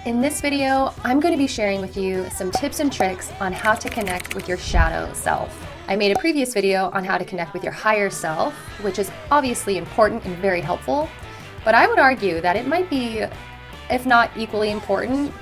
In this video, I'm going to be sharing with you some tips and tricks on how to connect with your shadow self. I made a previous video on how to connect with your higher self, which is obviously important and very helpful, but I would argue that it might be, if not equally important,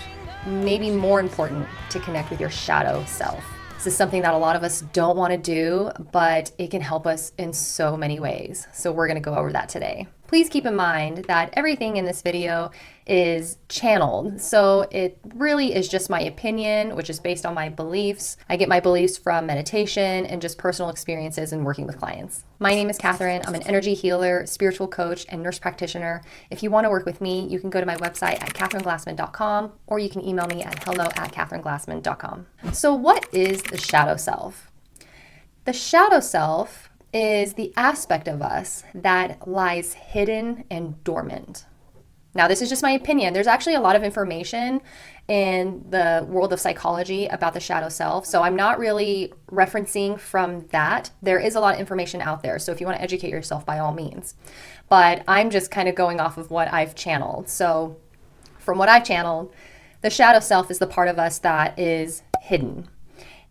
maybe more important to connect with your shadow self. This is something that a lot of us don't want to do, but it can help us in so many ways. So we're going to go over that today. Please keep in mind that everything in this video is channeled. So it really is just my opinion, which is based on my beliefs. I get my beliefs from meditation and just personal experiences in working with clients. My name is Catherine. I'm an energy healer, spiritual coach, and nurse practitioner. If you want to work with me, you can go to my website at catherineglassman.com, or you can email me at hello@catherineglassman.com. So what is the shadow self? The shadow self is the aspect of us that lies hidden and dormant. Now, this is just my opinion. There's actually a lot of information in the world of psychology about the shadow self, so I'm not really referencing from that. There is a lot of information out there, so if you want to educate yourself, by all means. But I'm just kind of going off of what I've channeled. So from what I've channeled, the shadow self is the part of us that is hidden,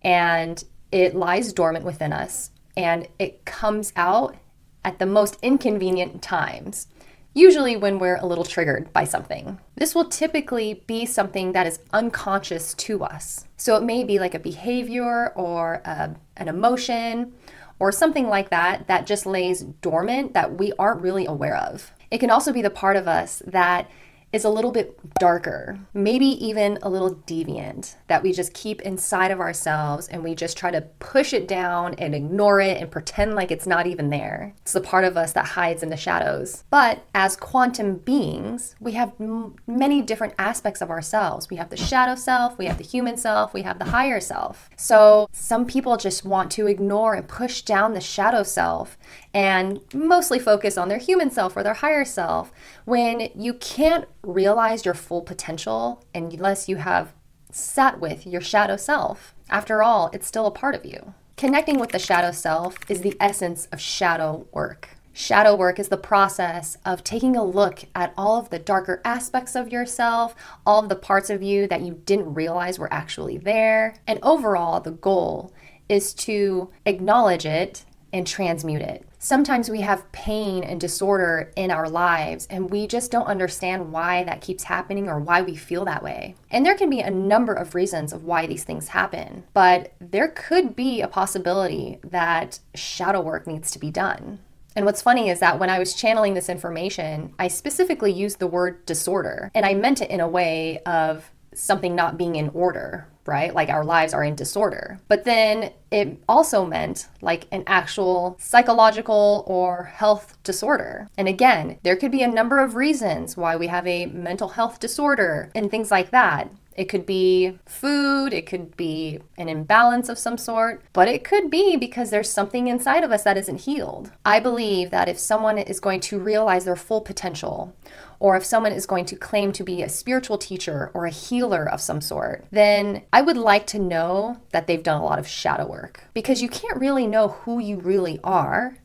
and it lies dormant within us. And it comes out at the most inconvenient times, usually when we're a little triggered by something. This will typically be something that is unconscious to us. So it may be like a behavior or an emotion or something like that that just lays dormant that we aren't really aware of. It can also be the part of us that is a little bit darker, maybe even a little deviant, that we just keep inside of ourselves and we just try to push it down and ignore it and pretend like it's not even there. It's the part of us that hides in the shadows. But as quantum beings, we have many different aspects of ourselves. We have the shadow self, we have the human self, we have the higher self. So some people just want to ignore and push down the shadow self and mostly focus on their human self or their higher self, when you can't realize your full potential unless you have sat with your shadow self. After all, it's still a part of you. Connecting with the shadow self is the essence of shadow work. Shadow work is the process of taking a look at all of the darker aspects of yourself, all of the parts of you that you didn't realize were actually there. And overall, the goal is to acknowledge it and transmute it. Sometimes we have pain and disorder in our lives, and we just don't understand why that keeps happening or why we feel that way. And there can be a number of reasons of why these things happen, but there could be a possibility that shadow work needs to be done. And what's funny is that when I was channeling this information, I specifically used the word disorder, and I meant it in a way of something not being in order, right? Like our lives are in disorder. But then it also meant like an actual psychological or health disorder. And again, there could be a number of reasons why we have a mental health disorder and things like that. It could be food, it could be an imbalance of some sort, but it could be because there's something inside of us that isn't healed. I believe that if someone is going to realize their full potential, or if someone is going to claim to be a spiritual teacher or a healer of some sort, then I would like to know that they've done a lot of shadow work, because you can't really know who you really are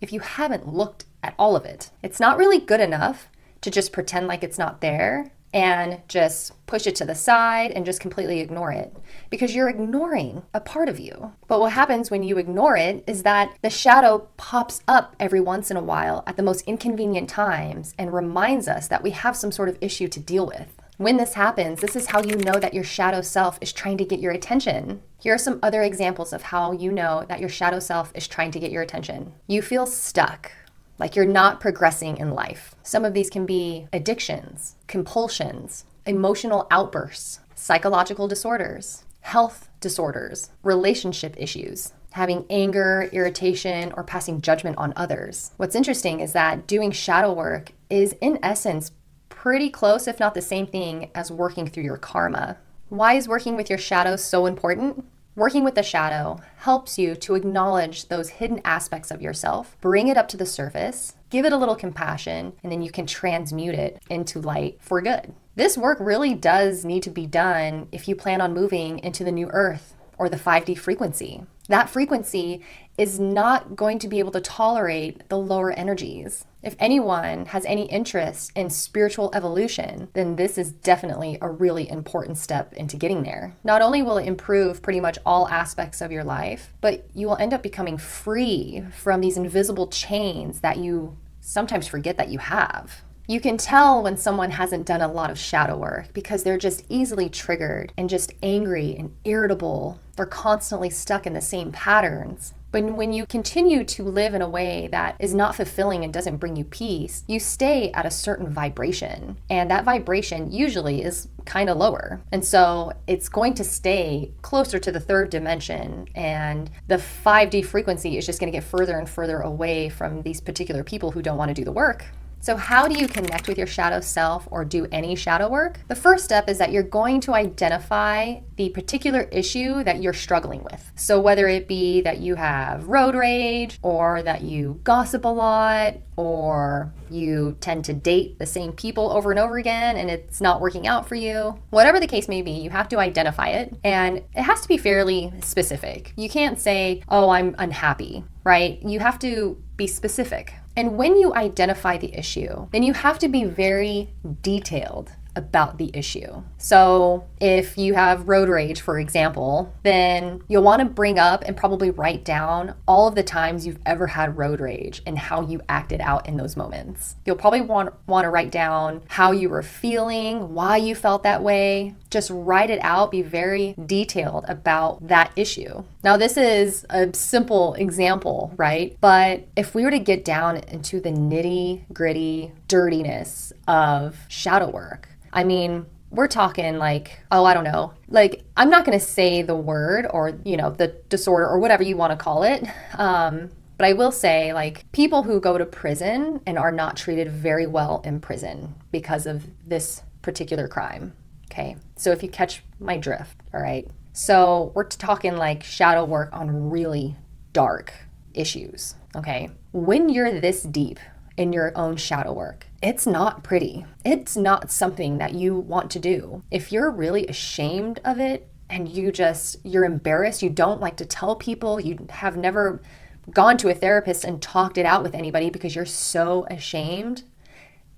if you haven't looked at all of it. It's not really good enough to just pretend like it's not there and just push it to the side and just completely ignore it, because you're ignoring a part of you. But what happens when you ignore it is that the shadow pops up every once in a while at the most inconvenient times and reminds us that we have some sort of issue to deal with. When this happens, this is how you know that your shadow self is trying to get your attention. Here are some other examples of how you know that your shadow self is trying to get your attention. You feel stuck, like you're not progressing in life. Some of these can be addictions, compulsions, emotional outbursts, psychological disorders, health disorders, relationship issues, having anger, irritation, or passing judgment on others. What's interesting is that doing shadow work is, in essence, pretty close, if not the same thing, as working through your karma. Why is working with your shadow so important? Working with the shadow helps you to acknowledge those hidden aspects of yourself, bring it up to the surface, give it a little compassion, and then you can transmute it into light for good. This work really does need to be done if you plan on moving into the new earth or the 5D frequency. That frequency is not going to be able to tolerate the lower energies. If anyone has any interest in spiritual evolution, then this is definitely a really important step into getting there. Not only will it improve pretty much all aspects of your life, but you will end up becoming free from these invisible chains that you sometimes forget that you have. You can tell when someone hasn't done a lot of shadow work because they're just easily triggered and just angry and irritable. They're constantly stuck in the same patterns. But when you continue to live in a way that is not fulfilling and doesn't bring you peace, you stay at a certain vibration. And that vibration usually is kind of lower. And so it's going to stay closer to the third dimension. And the 5D frequency is just going to get further and further away from these particular people who don't want to do the work. So how do you connect with your shadow self or do any shadow work? The first step is that you're going to identify the particular issue that you're struggling with. So whether it be that you have road rage, or that you gossip a lot, or you tend to date the same people over and over again and it's not working out for you, whatever the case may be, you have to identify it, and it has to be fairly specific. You can't say, oh, I'm unhappy, right? You have to be specific. And when you identify the issue, then you have to be very detailed about the issue. So if you have road rage, for example, then you'll want to bring up and probably write down all of the times you've ever had road rage and how you acted out in those moments. You'll probably want to write down how you were feeling, why you felt that way. Just write it out, be very detailed about that issue. Now, this is a simple example, right? But if we were to get down into the nitty-gritty dirtiness of shadow work, I mean, we're talking like, oh, I don't know. Like, I'm not going to say the word or, the disorder or whatever you want to call it. But I will say, like, people who go to prison and are not treated very well in prison because of this particular crime. Okay. So if you catch my drift, all right. So we're talking like shadow work on really dark issues. Okay. When you're this deep in your own shadow work, it's not pretty. It's not something that you want to do. If you're really ashamed of it and you're embarrassed, you don't like to tell people, you have never gone to a therapist and talked it out with anybody because you're so ashamed,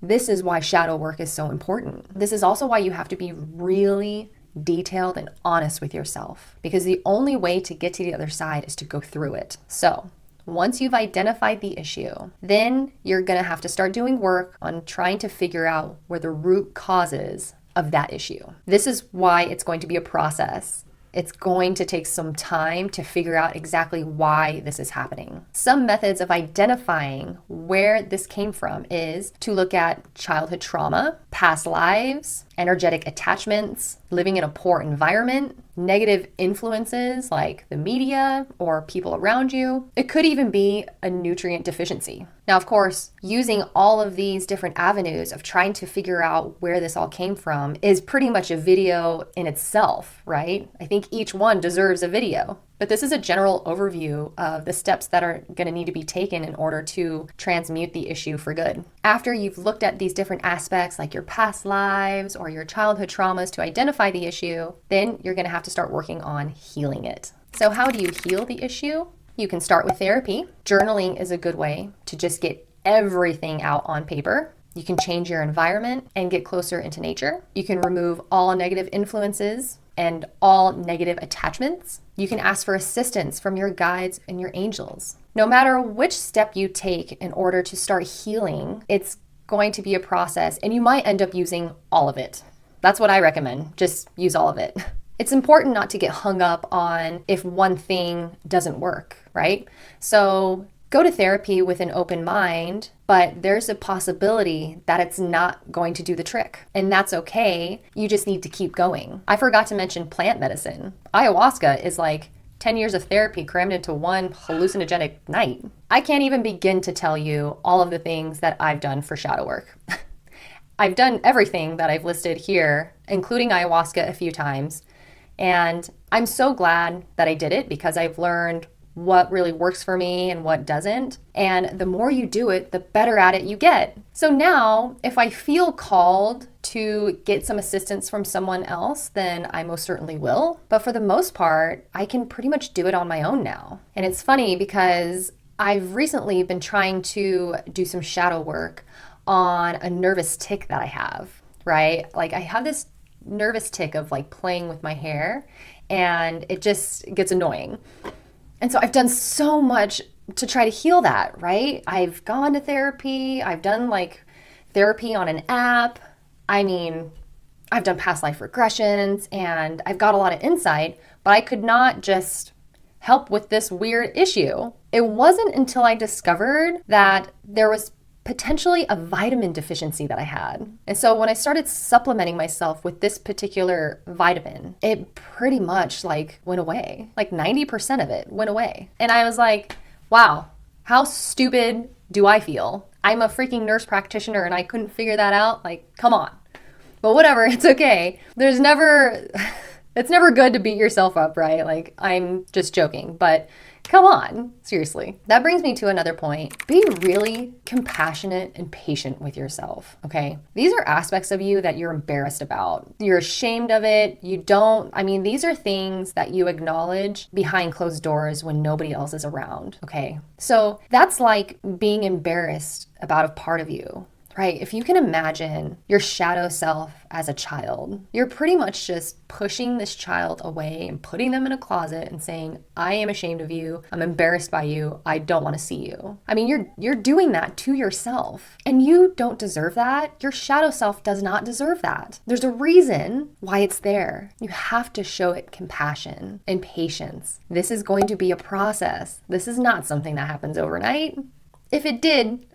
this is why shadow work is so important. This is also why you have to be really detailed and honest with yourself, because the only way to get to the other side is to go through it. So once you've identified the issue, then you're going to have to start doing work on trying to figure out where the root causes of that issue. This is why it's going to be a process. It's going to take some time to figure out exactly why this is happening. Some methods of identifying where this came from is to look at childhood trauma, past lives, energetic attachments, living in a poor environment, negative influences like the media or people around you. It could even be a nutrient deficiency. Now, of course, using all of these different avenues of trying to figure out where this all came from is pretty much a video in itself, right? I think each one deserves a video. But this is a general overview of the steps that are going to need to be taken in order to transmute the issue for good. After you've looked at these different aspects like your past lives or your childhood traumas to identify the issue, then you're going to have to start working on healing it. So how do you heal the issue? You can start with therapy. Journaling is a good way to just get everything out on paper. You can change your environment and get closer into nature. You can remove all negative influences and all negative attachments. You can ask for assistance from your guides and your angels. No matter which step you take in order to start healing, it's going to be a process, and you might end up using all of it. That's what I recommend. Just use all of it. It's important not to get hung up on if one thing doesn't work, right? So go to therapy with an open mind, but there's a possibility that it's not going to do the trick. And that's okay. You just need to keep going. I forgot to mention plant medicine. Ayahuasca is like 10 years of therapy crammed into one hallucinogenic night. I can't even begin to tell you all of the things that I've done for shadow work. I've done everything that I've listed here, including ayahuasca a few times. And I'm so glad that I did it because I've learned what really works for me and what doesn't. And the more you do it, the better at it you get. So now, if I feel called to get some assistance from someone else, then I most certainly will. But for the most part, I can pretty much do it on my own now. And it's funny because I've recently been trying to do some shadow work on a nervous tic that I have, right? Like I have this nervous tic of like playing with my hair, and it just gets annoying. And so I've done so much to try to heal that, right? I've gone to therapy. I've done like therapy on an app. I mean, I've done past life regressions and I've got a lot of insight, but I could not just help with this weird issue. It wasn't until I discovered that there was potentially a vitamin deficiency that I had. And so when I started supplementing myself with this particular vitamin, it pretty much like went away. Like 90% of it went away. And I was like, wow, how stupid do I feel? I'm a freaking nurse practitioner and I couldn't figure that out. Like, come on. But whatever, it's okay. It's never good to beat yourself up, right? Like, I'm just joking, but come on, seriously. That brings me to another point. Be really compassionate and patient with yourself, okay? These are aspects of you that you're embarrassed about. You're ashamed of it. These are things that you acknowledge behind closed doors when nobody else is around, okay? So that's like being embarrassed about a part of you. Right? If you can imagine your shadow self as a child, you're pretty much just pushing this child away and putting them in a closet and saying, I am ashamed of you. I'm embarrassed by you. I don't want to see you. I mean, you're doing that to yourself and you don't deserve that. Your shadow self does not deserve that. There's a reason why it's there. You have to show it compassion and patience. This is going to be a process. This is not something that happens overnight. If it did,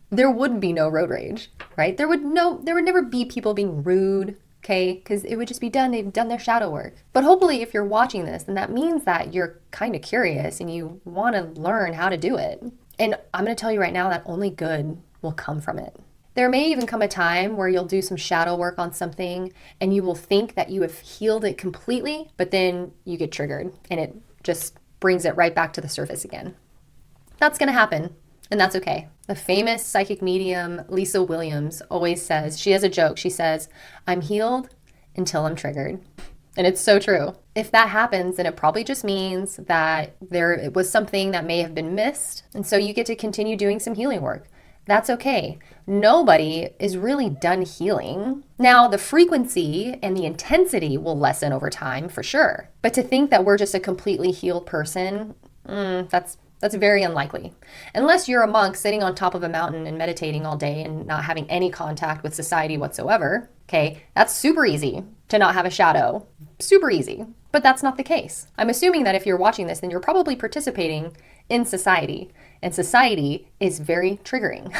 there would be no road rage, right? There would never be people being rude, okay? Because it would just be done. They've done their shadow work. But hopefully if you're watching this, then that means that you're kind of curious and you want to learn how to do it. And I'm going to tell you right now that only good will come from it. There may even come a time where you'll do some shadow work on something and you will think that you have healed it completely, but then you get triggered and it just brings it right back to the surface again. That's going to happen. And that's okay. The famous psychic medium Lisa Williams always says, she has a joke. She says, I'm healed until I'm triggered. And it's so true. If that happens, then it probably just means that it was something that may have been missed. And so you get to continue doing some healing work. That's okay. Nobody is really done healing. Now, the frequency and the intensity will lessen over time for sure. But to think that we're just a completely healed person, that's very unlikely. Unless you're a monk sitting on top of a mountain and meditating all day and not having any contact with society whatsoever, okay? That's super easy to not have a shadow. Super easy. But that's not the case. I'm assuming that if you're watching this, then you're probably participating in society. And society is very triggering,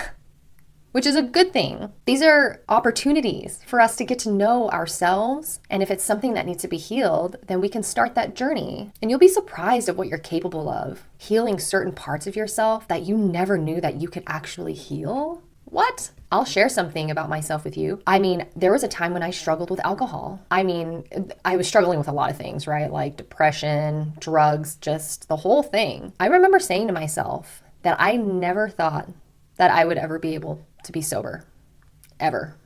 which is a good thing. These are opportunities for us to get to know ourselves. And if it's something that needs to be healed, then we can start that journey. And you'll be surprised at what you're capable of. Healing certain parts of yourself that you never knew that you could actually heal. What? I'll share something about myself with you. I mean, there was a time when I struggled with alcohol. I mean, I was struggling with a lot of things, right? Like depression, drugs, just the whole thing. I remember saying to myself that I never thought that I would ever be able to be sober, ever.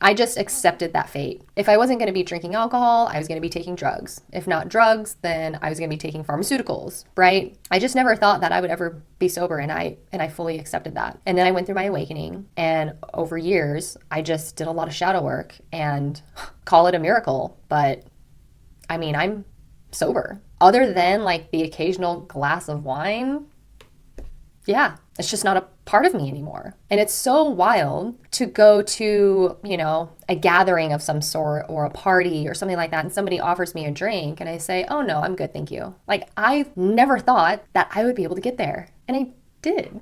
I just accepted that fate. If I wasn't going to be drinking alcohol, I was going to be taking drugs. If not drugs, then I was going to be taking pharmaceuticals, right? I just never thought that I would ever be sober, and I fully accepted that. And then I went through my awakening, and over years, I just did a lot of shadow work and call it a miracle, but I mean, I'm sober. Other than like the occasional glass of wine, yeah, it's just not a part of me anymore. And it's so wild to go to, a gathering of some sort or a party or something like that, and somebody offers me a drink and I say, oh no, I'm good, thank you. Like, I never thought that I would be able to get there. And I did.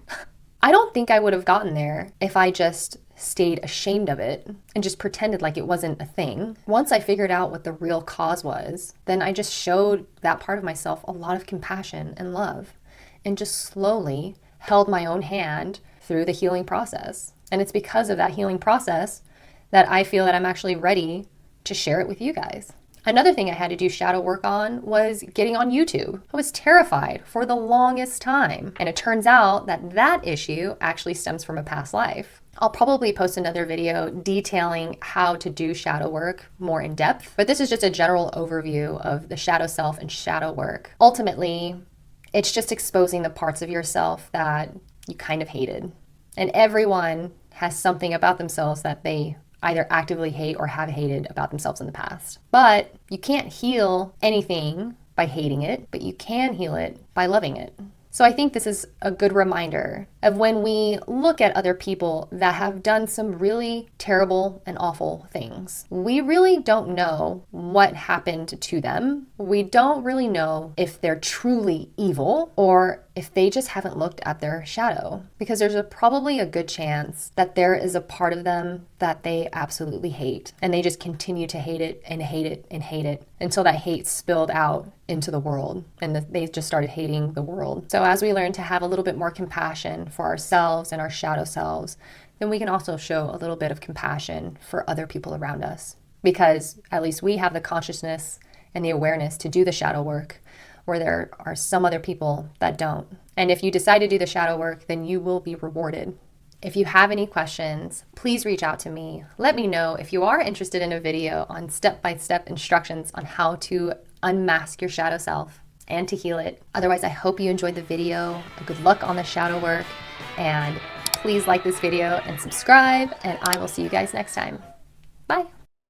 I don't think I would have gotten there if I just stayed ashamed of it and just pretended like it wasn't a thing. Once I figured out what the real cause was, then I just showed that part of myself a lot of compassion and love and just slowly held my own hand through the healing process. And it's because of that healing process that I feel that I'm actually ready to share it with you guys. Another thing I had to do shadow work on was getting on YouTube. I was terrified for the longest time. And it turns out that that issue actually stems from a past life. I'll probably post another video detailing how to do shadow work more in depth, but this is just a general overview of the shadow self and shadow work. Ultimately, it's just exposing the parts of yourself that you kind of hated. And everyone has something about themselves that they either actively hate or have hated about themselves in the past. But you can't heal anything by hating it, but you can heal it by loving it. So I think this is a good reminder of when we look at other people that have done some really terrible and awful things. We really don't know what happened to them. We don't really know if they're truly evil or if they just haven't looked at their shadow, because there's probably a good chance that there is a part of them that they absolutely hate, and they just continue to hate it and hate it and hate it until that hate spilled out into the world and they just started hating the world. So as we learn to have a little bit more compassion for ourselves and our shadow selves, then we can also show a little bit of compassion for other people around us, because at least we have the consciousness and the awareness to do the shadow work, where there are some other people that don't. And if you decide to do the shadow work, then you will be rewarded. If you have any questions, please reach out to me. Let me know if you are interested in a video on step-by-step instructions on how to unmask your shadow self and to heal it. Otherwise, I hope you enjoyed the video. Good luck on the shadow work, and please like this video and subscribe, and I will see you guys next time. Bye.